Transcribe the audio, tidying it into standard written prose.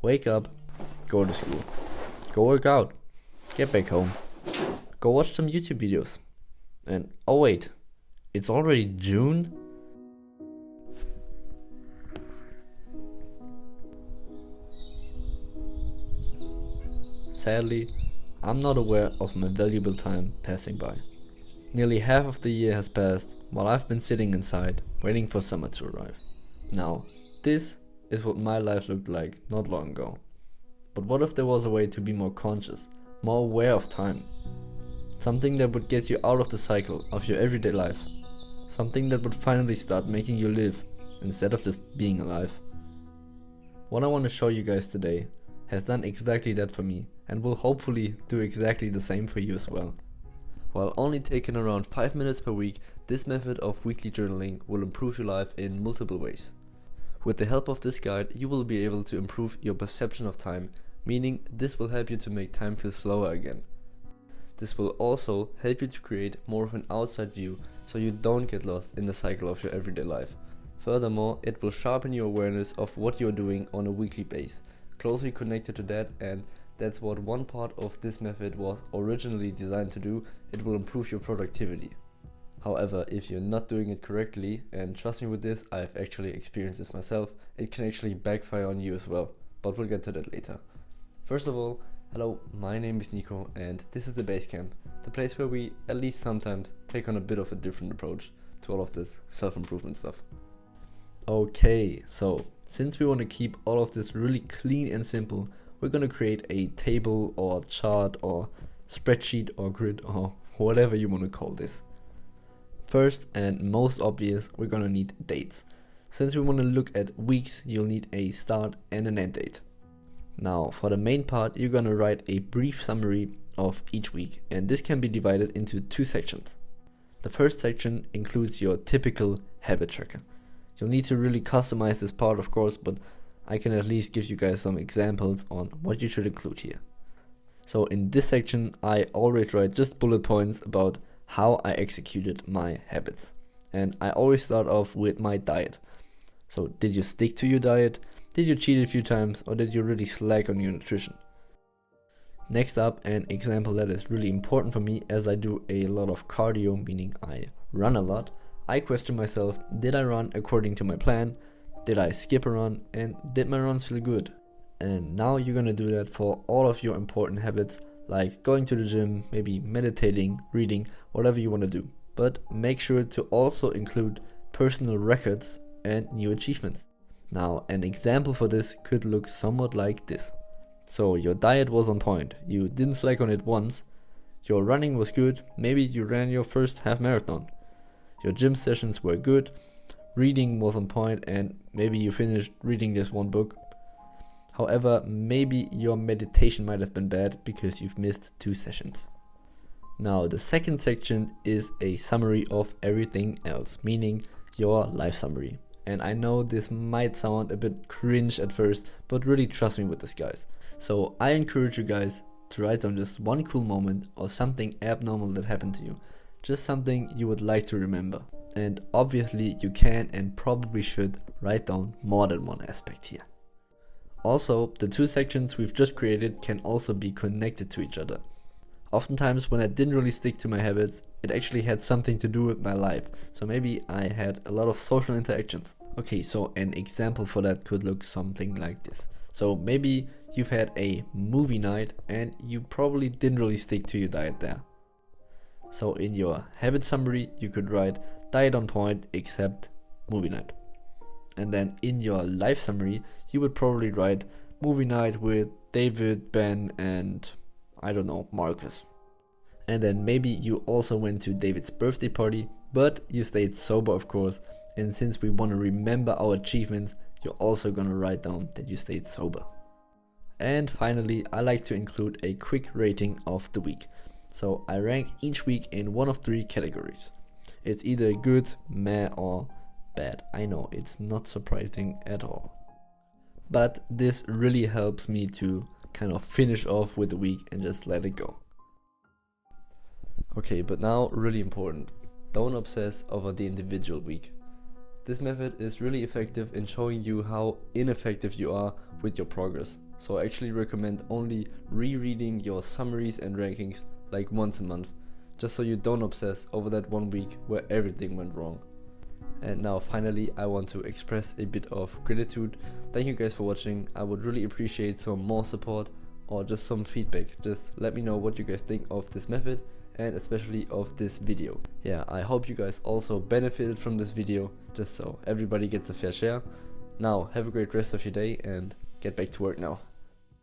Wake up, go to school, go work out, get back home, go watch some YouTube videos. And oh wait, it's already June? Sadly, I'm not aware of my valuable time passing by. Nearly half of the year has passed while I've been sitting inside waiting for summer to arrive. Now, this is what my life looked like not long ago. But what if there was a way to be more conscious, more aware of time? Something that would get you out of the cycle of your everyday life. Something that would finally start making you live instead of just being alive. What I want to show you guys today has done exactly that for me and will hopefully do exactly the same for you as well. While only taking around 5 minutes per week, this method of weekly journaling will improve your life in multiple ways. With the help of this guide, you will be able to improve your perception of time, meaning this will help you to make time feel slower again. This will also help you to create more of an outside view so you don't get lost in the cycle of your everyday life. Furthermore, it will sharpen your awareness of what you're doing on a weekly basis, closely connected to that, and that's what one part of this method was originally designed to do. It will improve your productivity. However, if you're not doing it correctly, and trust me with this, I've actually experienced this myself, it can actually backfire on you as well, but we'll get to that later. First of all, hello, my name is Nico and this is the Basecamp, the place where we at least sometimes take on a bit of a different approach to all of this self-improvement stuff. Okay, so since we want to keep all of this really clean and simple, we're going to create a table or chart or spreadsheet or grid or whatever you want to call this. First and most obvious, we're going to need dates. Since we want to look at weeks, you'll need a start and an end date. Now, for the main part, you're going to write a brief summary of each week, and this can be divided into 2 sections. The first section includes your typical habit tracker. You'll need to really customize this part, of course, but I can at least give you guys some examples on what you should include here. So in this section, I always write just bullet points about how I executed my habits. And I always start off with my diet. So did you stick to your diet? Did you cheat a few times, or did you really slack on your nutrition? Next up, an example that is really important for me, as I do a lot of cardio, meaning I run a lot. I question myself, did I run according to my plan? Did I skip a run? And did my runs feel good? And now you're gonna do that for all of your important habits, like going to the gym, maybe meditating, reading, whatever you want to do. But make sure to also include personal records and new achievements. Now, an example for this could look somewhat like this. So your diet was on point, you didn't slack on it once, your running was good, maybe you ran your first half marathon, your gym sessions were good, reading was on point, and maybe you finished reading this one book. However, maybe your meditation might have been bad because you've missed 2 sessions. Now, the second section is a summary of everything else, meaning your life summary. And I know this might sound a bit cringe at first, but really trust me with this, guys. So I encourage you guys to write down just one cool moment or something abnormal that happened to you. Just something you would like to remember. And obviously you can and probably should write down more than one aspect here. Also, the 2 sections we've just created can also be connected to each other. Oftentimes when I didn't really stick to my habits, it actually had something to do with my life. So maybe I had a lot of social interactions. Okay, so an example for that could look something like this. So maybe you've had a movie night and you probably didn't really stick to your diet there. So in your habit summary, you could write diet on point except movie night. And then in your life summary, you would probably write movie night with David, Ben, and I don't know, Marcus. And then maybe you also went to David's birthday party, but you stayed sober, of course. And since we want to remember our achievements, you're also going to write down that you stayed sober. And finally, I like to include a quick rating of the week. So I rank each week in one of 3 categories. It's either good, meh, or bad. I know, it's not surprising at all. But this really helps me to kind of finish off with the week and just let it go. Okay, but now really important. Don't obsess over the individual week. This method is really effective in showing you how ineffective you are with your progress. So I actually recommend only rereading your summaries and rankings like once a month, just so you don't obsess over that 1 week where everything went wrong. And now finally I want to express a bit of gratitude. Thank you guys for watching. I would really appreciate some more support or just some feedback. Just let me know what you guys think of this method and especially of this video. Yeah, I hope you guys also benefited from this video, just so everybody gets a fair share. Now have a great rest of your day and get back to work now.